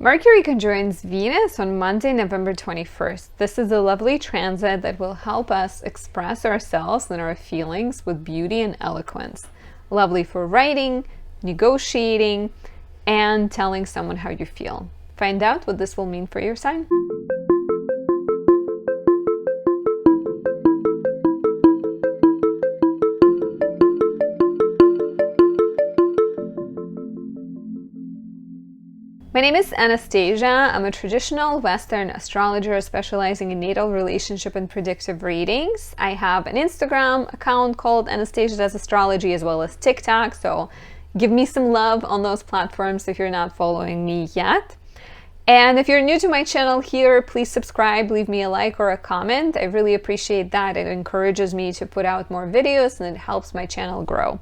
Mercury conjoins Venus on Monday, November 21st. This is a lovely transit that will help us express ourselves and our feelings with beauty and eloquence. Lovely for writing, negotiating, and telling someone how you feel. Find out what this will mean for your sign. My name is Anastasia. I'm a traditional Western astrologer specializing in natal relationship and predictive readings. I have an Instagram account called Anastasia Does Astrology, as well as TikTok, so give me some love on those platforms if you're not following me yet. And if you're new to my channel here, please subscribe, leave me a like or a comment. I really appreciate that. It encourages me to put out more videos and it helps my channel grow.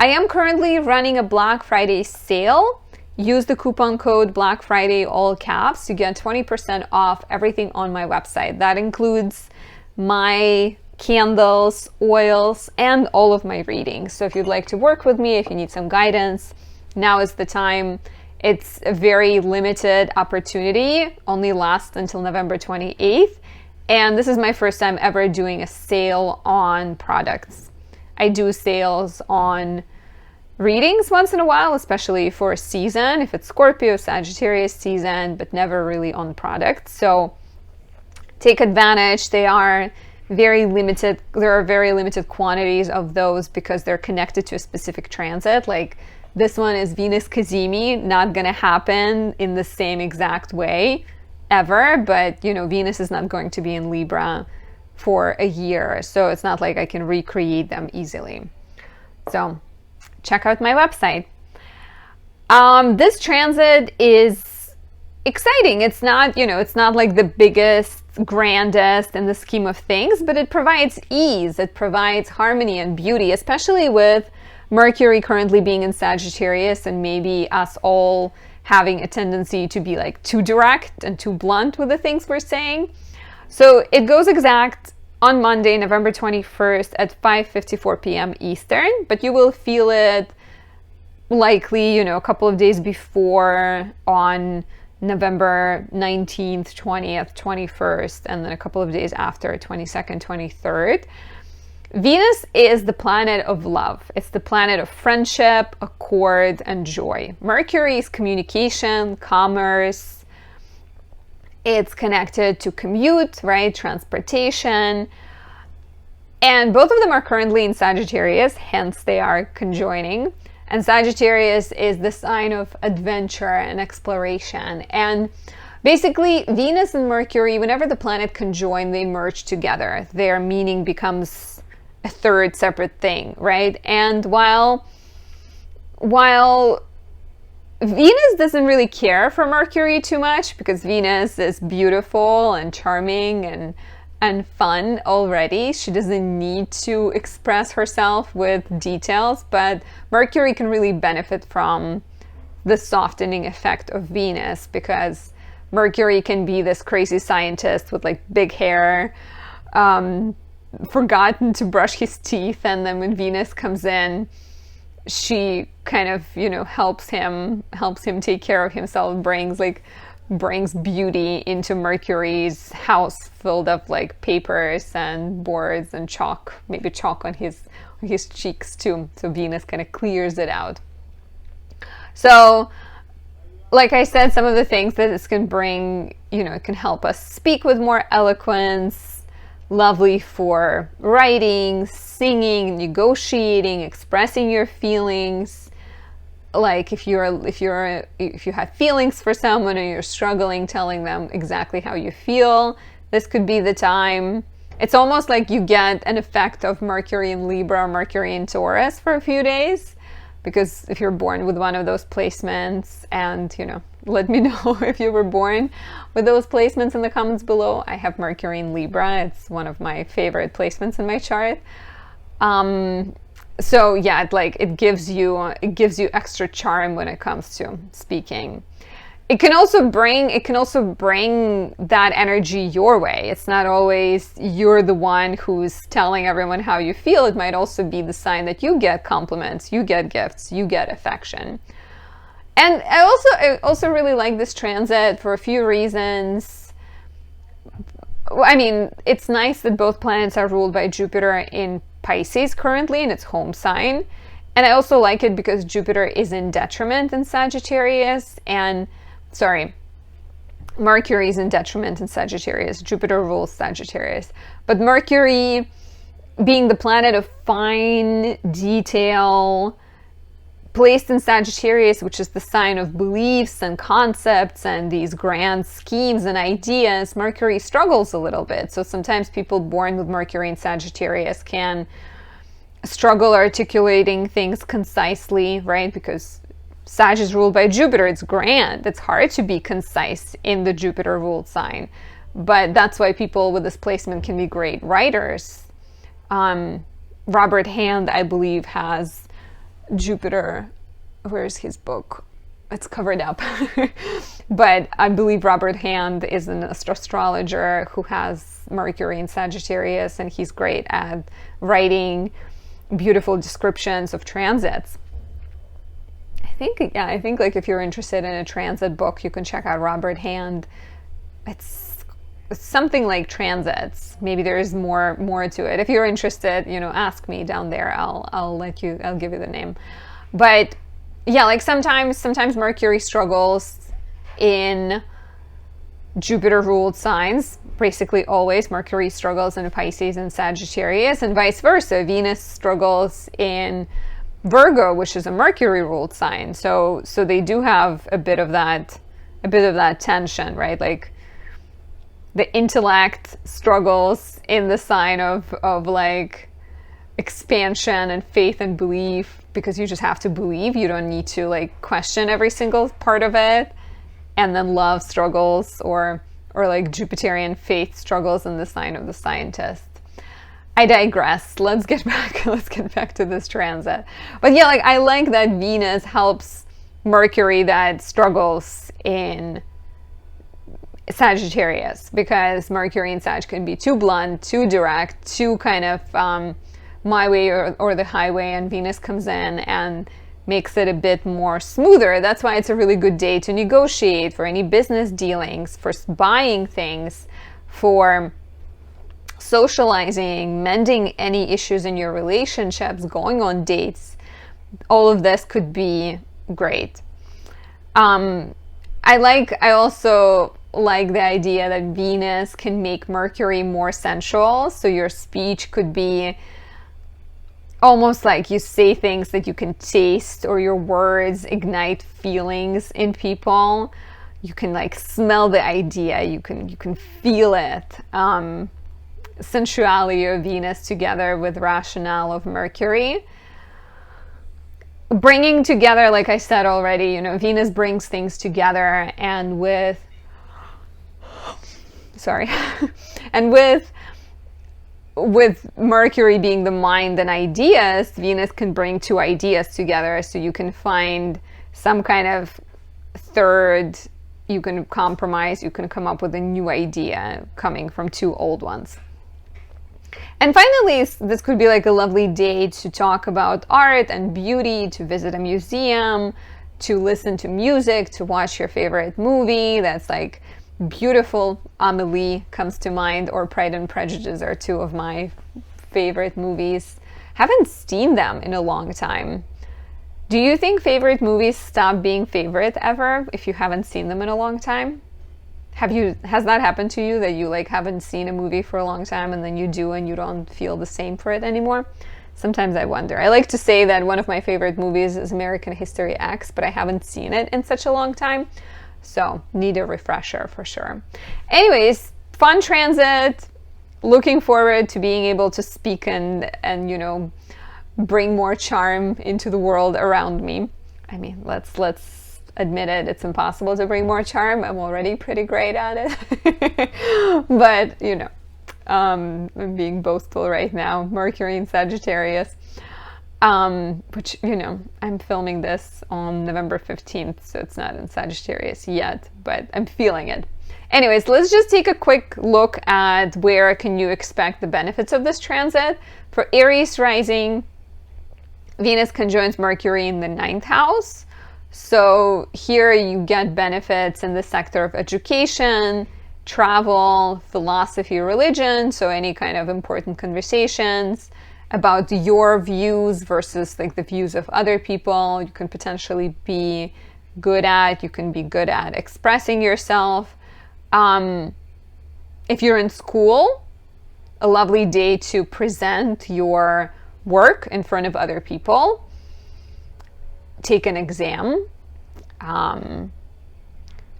I am currently running a Black Friday sale. Use the coupon code Black Friday, all caps, to get 20% off everything on my website. That includes my candles, oils, and all of my readings. So if you'd like to work with me, if you need some guidance, now is the time. It's a very limited opportunity, only lasts until November 28th. And this is my first time ever doing a sale on products. I do sales on readings once in a while, especially for a season, if it's Scorpio, Sagittarius season, but never really on products. So take advantage. They are very limited. There are very limited quantities of those because they're connected to a specific transit. Like this one is Venus Cazimi, not going to happen in the same exact way ever, but you know, Venus is not going to be in Libra for a year. So it's not like I can recreate them easily. So check out my website. This transit is exciting. It's not, it's not like the biggest, grandest in the scheme of things, but it provides ease. It provides harmony and beauty, especially with Mercury currently being in Sagittarius and maybe us all having a tendency to be like too direct and too blunt with the things we're saying. So it goes exact on Monday, November 21st at 5:54 p.m. Eastern, but you will feel it likely, a couple of days before on November 19th, 20th, 21st, and then a couple of days after, 22nd, 23rd. Venus is the planet of love. It's the planet of friendship, accord, and joy. Mercury is communication, commerce. It's connected to commute, right? Transportation. And both of them are currently in Sagittarius, hence they are conjoining. And Sagittarius is the sign of adventure and exploration. And basically, Venus and Mercury, whenever the planet conjoin, they merge together. Their meaning becomes a third separate thing, right? And while Venus doesn't really care for Mercury too much because Venus is beautiful and charming and fun already. She doesn't need to express herself with details, but Mercury can really benefit from the softening effect of Venus because Mercury can be this crazy scientist with like big hair, forgotten to brush his teeth, and then when Venus comes in, she kind of, helps him take care of himself, brings beauty into Mercury's house filled of like papers and boards and chalk, maybe chalk on his cheeks too. So Venus kind of clears it out. So like I said, some of the things that this can bring, it can help us speak with more eloquence. Lovely for writing, singing, negotiating, expressing your feelings. Like if you have feelings for someone and you're struggling telling them exactly how you feel, this could be the time. It's almost like you get an effect of Mercury in Libra or Mercury in Taurus for a few days, because if you're born with one of those placements, and let me know if you were born with those placements in the comments below. I have Mercury in Libra. It's one of my favorite placements in my chart. So yeah, it gives you extra charm when it comes to speaking. It can also bring that energy your way. It's not always you're the one who's telling everyone how you feel. It might also be the sign that you get compliments, you get gifts, you get affection. And I also really like this transit for a few reasons. I mean, it's nice that both planets are ruled by Jupiter in Pisces currently in its home sign. And I also like it because Jupiter is in detriment in Sagittarius, and Mercury is in detriment in Sagittarius. Jupiter rules Sagittarius. But Mercury, being the planet of fine detail, placed in Sagittarius, which is the sign of beliefs and concepts and these grand schemes and ideas, Mercury struggles a little bit. So sometimes people born with Mercury in Sagittarius can struggle articulating things concisely, right? Because Sag is ruled by Jupiter. It's grand. It's hard to be concise in the Jupiter-ruled sign. But that's why people with this placement can be great writers. Robert Hand, I believe, has Jupiter. Where's his book? It's covered up. But I believe Robert Hand is an astrologer who has Mercury in Sagittarius, and he's great at writing beautiful descriptions of transits. I think like if you're interested in a transit book, you can check out Robert Hand. It's something like transits. Maybe there is more to it. If you're interested, ask me down there. I'll give you the name. But yeah, like sometimes Mercury struggles in Jupiter ruled signs. Basically always Mercury struggles in Pisces and Sagittarius, and vice versa. Venus struggles in Virgo, which is a Mercury ruled sign. So they do have a bit of that tension, right? Like the intellect struggles in the sign of like expansion and faith and belief, because you just have to believe. You don't need to like question every single part of it. And then love struggles or like Jupiterian faith struggles in the sign of the scientist. I digress. Let's get back to this transit. But yeah, like I like that Venus helps Mercury that struggles in Sagittarius, because Mercury and Sag can be too blunt, too direct, too kind of my way or the highway, and Venus comes in and makes it a bit more smoother. That's why it's a really good day to negotiate, for any business dealings, for buying things, for socializing, mending any issues in your relationships, going on dates. All of this could be great. I also like the idea that Venus can make Mercury more sensual. So your speech could be almost like you say things that you can taste, or your words ignite feelings in people. You can like smell the idea, you can feel it. Sensuality of Venus together with rationale of Mercury, bringing together, like I said already, Venus brings things together, and with Mercury being the mind and ideas, Venus can bring two ideas together. So you can find some kind of third, you can compromise, you can come up with a new idea coming from two old ones. And finally, this could be like a lovely day to talk about art and beauty, to visit a museum, to listen to music, to watch your favorite movie that's like beautiful. Amelie comes to mind, or Pride and Prejudice are two of my favorite movies. Haven't seen them in a long time. Do you think favorite movies stop being favorite ever if you haven't seen them in a long time? Has that happened to you, that you like haven't seen a movie for a long time and then you do and you don't feel the same for it anymore? Sometimes I wonder. I like to say that one of my favorite movies is American History X, but I haven't seen it in such a long time. So need a refresher for sure. Anyways, fun transit. Looking forward to being able to speak and bring more charm into the world around me. I mean, let's admit it, it's impossible to bring more charm. I'm already pretty great at it. But, I'm being boastful right now. Mercury in Sagittarius, which, I'm filming this on November 15th, so it's not in Sagittarius yet, but I'm feeling it. Anyways, let's just take a quick look at where can you expect the benefits of this transit. For Aries rising, Venus conjoins Mercury in the 9th house. So here you get benefits in the sector of education, travel, philosophy, religion, so any kind of important conversations about your views versus like the views of other people. You can potentially be good at, you can be good at expressing yourself. If you're in school, a lovely day to present your work in front of other people, take an exam,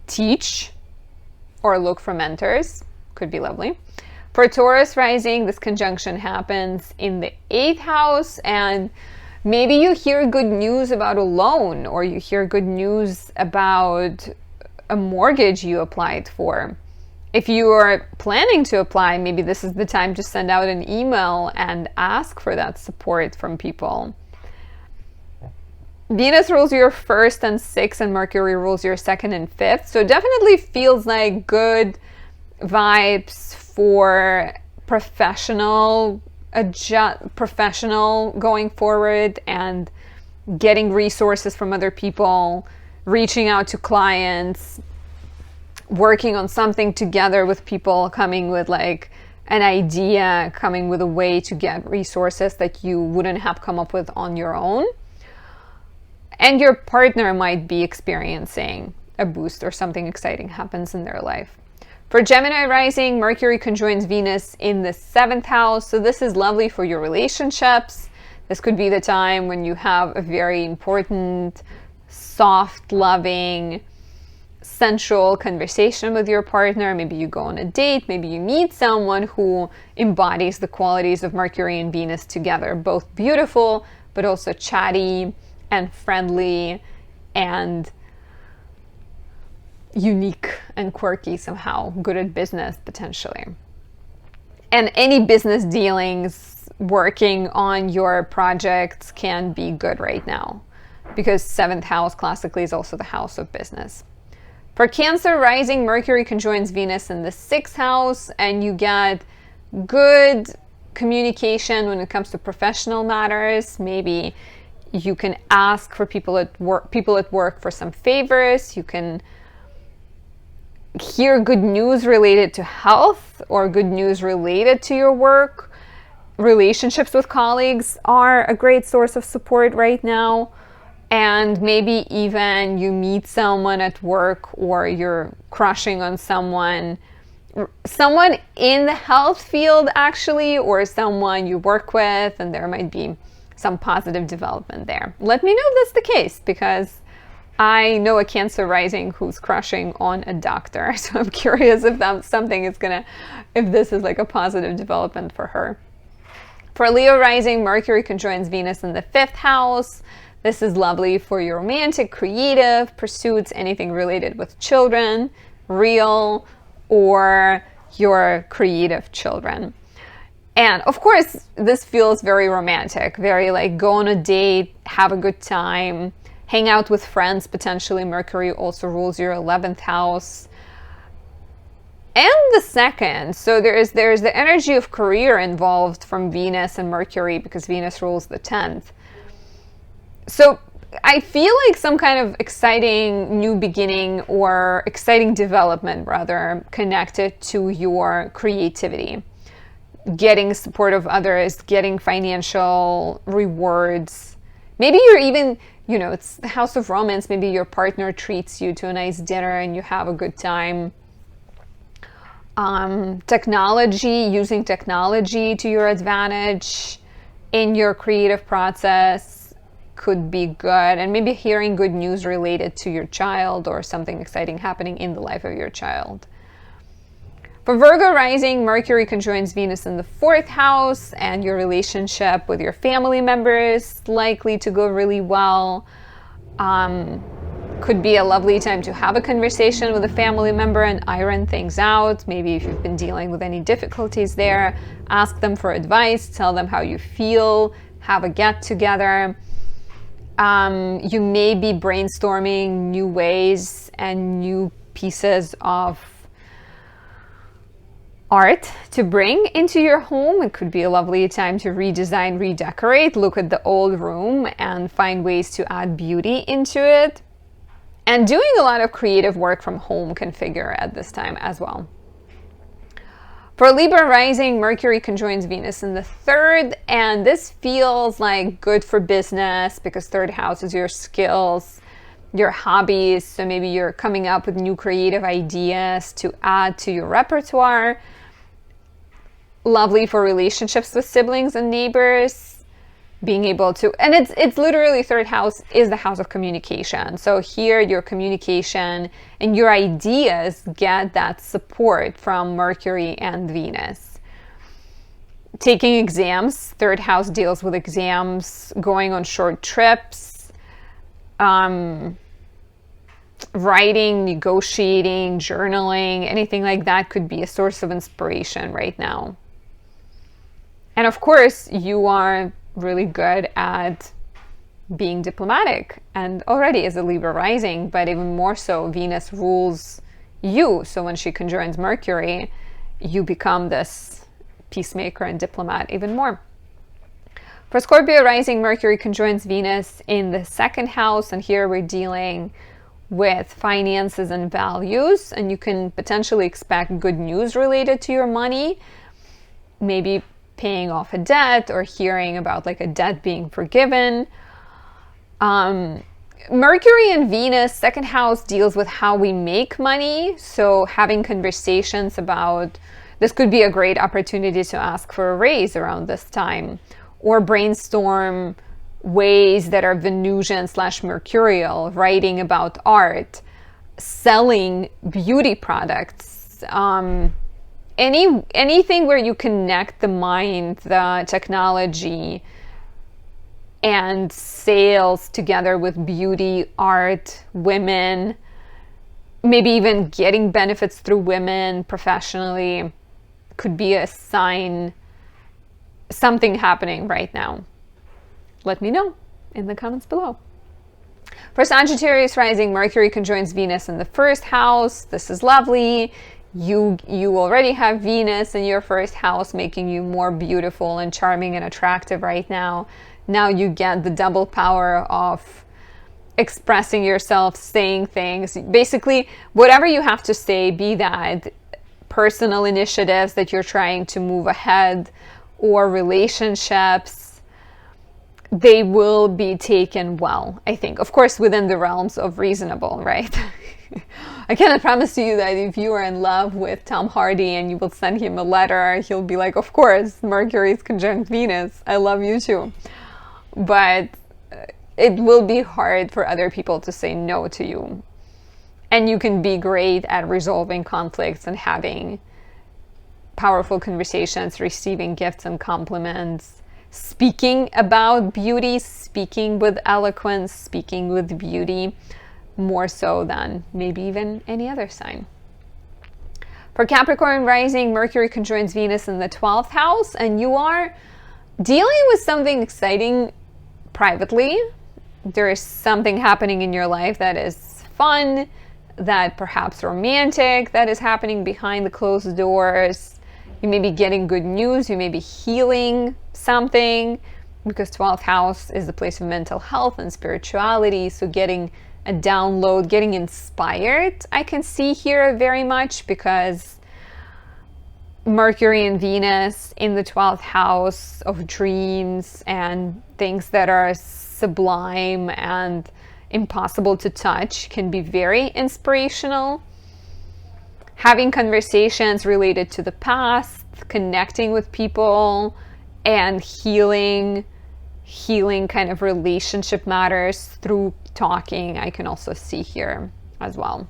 teach, or look for mentors. Could be lovely. For Taurus rising, this conjunction happens in the 8th house, and maybe you hear good news about a loan, or you hear good news about a mortgage you applied for. If you are planning to apply, maybe this is the time to send out an email and ask for that support from people. Venus rules your 1st and 6th, and Mercury rules your 2nd and 5th. So it definitely feels like good vibes for professional going forward and getting resources from other people, reaching out to clients, working on something together with people, coming with like an idea, coming with a way to get resources that you wouldn't have come up with on your own. And your partner might be experiencing a boost or something exciting happens in their life. For Gemini rising, Mercury conjoins Venus in the 7th house. So this is lovely for your relationships. This could be the time when you have a very important, soft, loving, sensual conversation with your partner. Maybe you go on a date. Maybe you meet someone who embodies the qualities of Mercury and Venus together. Both beautiful, but also chatty and friendly and unique and quirky somehow, good at business potentially. And any business dealings, working on your projects can be good right now, because 7th house classically is also the house of business. For Cancer rising, Mercury conjoins Venus in the 6th house, and you get good communication when it comes to professional matters. Maybe you can ask for people at work for some favors. You can hear good news related to health or good news related to your work. Relationships with colleagues are a great source of support right now. And maybe even you meet someone at work, or you're crushing on someone in the health field actually, or someone you work with, and there might be some positive development there. Let me know if that's the case, because I know a Cancer rising who's crushing on a doctor. So I'm curious if that's something if this is like a positive development for her. For Leo rising, Mercury conjoins Venus in the 5th house. This is lovely for your romantic, creative pursuits, anything related with children, real, or your creative children. And of course, this feels very romantic, very like go on a date, have a good time, hang out with friends. Potentially Mercury also rules your 11th house and the 2nd. So there's the energy of career involved from Venus and Mercury, because Venus rules the 10th. So I feel like some kind of exciting new beginning, or exciting development rather, connected to your creativity. Getting support of others, getting financial rewards. Maybe you're even, it's the house of romance. Maybe your partner treats you to a nice dinner and you have a good time. Technology, using technology to your advantage in your creative process could be good. And maybe hearing good news related to your child, or something exciting happening in the life of your child. For Virgo rising, Mercury conjoins Venus in the 4th house, and your relationship with your family members likely to go really well. Could be a lovely time to have a conversation with a family member and iron things out. Maybe if you've been dealing with any difficulties there, ask them for advice, tell them how you feel, have a get together. You may be brainstorming new ways and new pieces of art to bring into your home. It could be a lovely time to redesign, redecorate, look at the old room and find ways to add beauty into it. And doing a lot of creative work from home can figure at this time as well. For Libra rising, Mercury conjoins Venus in the third, and this feels like good for business because third house is your skills, your hobbies. So maybe you're coming up with new creative ideas to add to your repertoire. Lovely for relationships with siblings and neighbors. Being able to, and it's literally third house is the house of communication. So here your communication and your ideas get that support from Mercury and Venus. Taking exams, third house deals with exams, going on short trips, writing, negotiating, journaling, anything like that could be a source of inspiration right now. And of course, you are really good at being diplomatic, and already as a Libra rising, but even more so, Venus rules you. So when she conjoins Mercury, you become this peacemaker and diplomat even more. For Scorpio rising, Mercury conjoins Venus in the second house, and here we're dealing with finances and values, and you can potentially expect good news related to your money, maybe paying off a debt or hearing about like a debt being forgiven. Mercury and Venus, second house, deals with how we make money. So having conversations about this could be a great opportunity to ask for a raise around this time, or brainstorm ways that are Venusian / Mercurial, writing about art, selling beauty products, anything where you connect the mind, the technology, and sales together with beauty, art, women, maybe even getting benefits through women professionally could be a sign something happening right now. Let me know in the comments below. For Sagittarius rising, Mercury conjoins Venus in the first house. This is lovely. You already have Venus in your first house, making you more beautiful and charming and attractive right now. Now you get the double power of expressing yourself, saying things. Basically, whatever you have to say, be that personal initiatives that you're trying to move ahead or relationships, they will be taken well, I think. Of course, within the realms of reasonable, right? I cannot promise you that if you are in love with Tom Hardy and you will send him a letter, he'll be like, of course, Mercury is conjunct Venus. I love you too. But it will be hard for other people to say no to you. And you can be great at resolving conflicts and having powerful conversations, receiving gifts and compliments, speaking about beauty, speaking with eloquence, speaking with beauty, more so than maybe even any other sign. For Capricorn rising, Mercury conjoins Venus in the 12th house, and you are dealing with something exciting privately. There is something happening in your life that is fun, that perhaps romantic, that is happening behind the closed doors. You may be getting good news, you may be healing something, because 12th house is the place of mental health and spirituality, so getting a download, getting inspired, I can see here very much, because Mercury and Venus in the 12th house of dreams and things that are sublime and impossible to touch can be very inspirational. Having conversations related to the past, connecting with people, and healing kind of relationship matters through talking, I can also see here as well.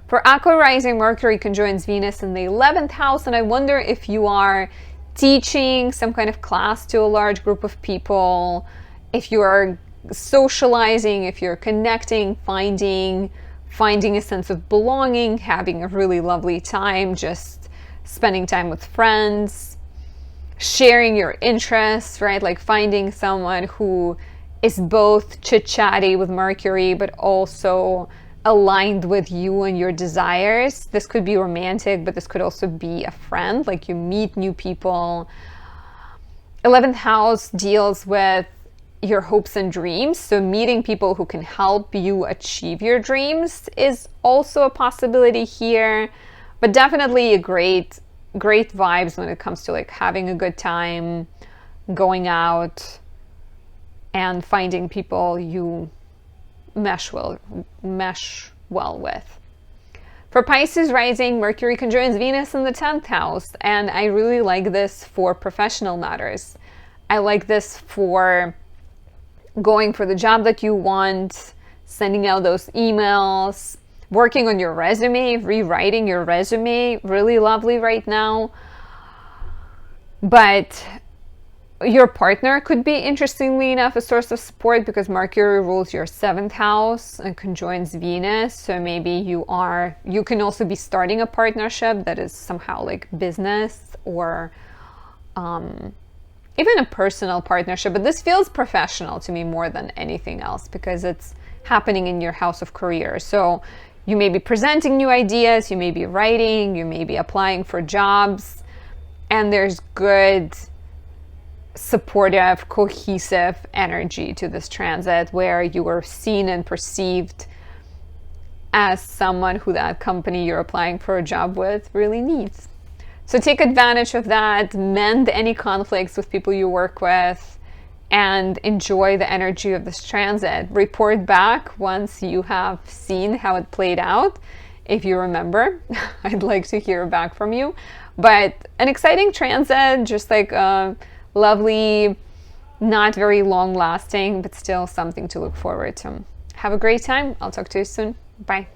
For Aqua rising, Mercury conjoins Venus in the 11th house, and I wonder if you are teaching some kind of class to a large group of people, if you are socializing, if you're connecting, finding a sense of belonging, having a really lovely time, just spending time with friends, sharing your interests, right? Like finding someone who is both chit-chatty with Mercury, but also aligned with you and your desires. This could be romantic, but this could also be a friend, like you meet new people. 11th house deals with your hopes and dreams. So meeting people who can help you achieve your dreams is also a possibility here, but definitely a great vibes when it comes to like having a good time, going out, and finding people you mesh well with. For Pisces rising, Mercury conjuncts Venus in the 10th house, and I really like this for professional matters. I like this for going for the job that you want, sending out those emails, working on your resume, rewriting your resume. Really lovely right now. But your partner could be, interestingly enough, a source of support because Mercury rules your 7th house and conjoins Venus. So maybe you can also be starting a partnership that is somehow like business or even a personal partnership. But this feels professional to me more than anything else because it's happening in your house of career. So you may be presenting new ideas, you may be writing, you may be applying for jobs, and there's good, supportive, cohesive energy to this transit where you are seen and perceived as someone who that company you're applying for a job with really needs. So take advantage of that, mend any conflicts with people you work with, and enjoy the energy of this transit. Report back once you have seen how it played out. If you remember, I'd like to hear back from you. But an exciting transit, just like a lovely, not very long lasting, but still something to look forward to. Have a great time. I'll talk to you soon. Bye.